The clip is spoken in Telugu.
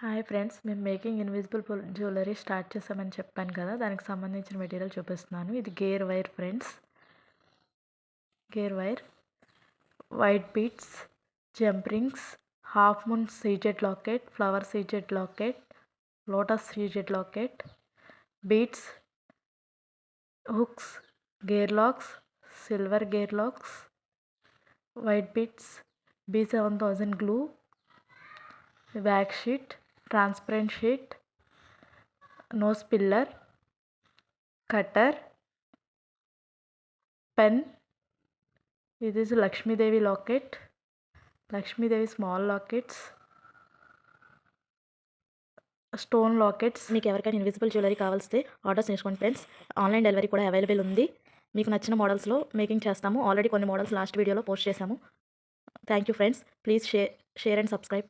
హాయ్ ఫ్రెండ్స్, మేము మేకింగ్ ఇన్విజిబుల్ జ్యువెలరీ స్టార్ట్ చేసామని చెప్పాను కదా. దానికి సంబంధించిన మెటీరియల్ చూపిస్తున్నాను. ఇది gear wire friends. Gear wire, white beads, jump rings, half moon CZ locket, flower CZ locket, lotus CZ locket, beads, hooks, gear locks, silver gear locks, white beads, B7000 glue, back sheet, transparent sheet, nose pillar, cutter, pen. This is Lakshmi Devi locket, Lakshmi Devi small lockets, stone lockets. మీకు ఎవరికైనా ఇన్విజిబుల్ జ్యువెలరీ కావాల్స్తే ఆర్డర్స్ చేసుకోండి ఫ్రెండ్స్. ఆన్లైన్ డెలివరీ కూడా అవైలబుల్ ఉంది. మీకు నచ్చిన మోడల్స్లో మేకింగ్ చేస్తాము. ఆల్రెడీ కొన్ని మోడల్స్ లాస్ట్ వీడియోలో పోస్ట్ చేశాము. Thank you friends. Please share and subscribe.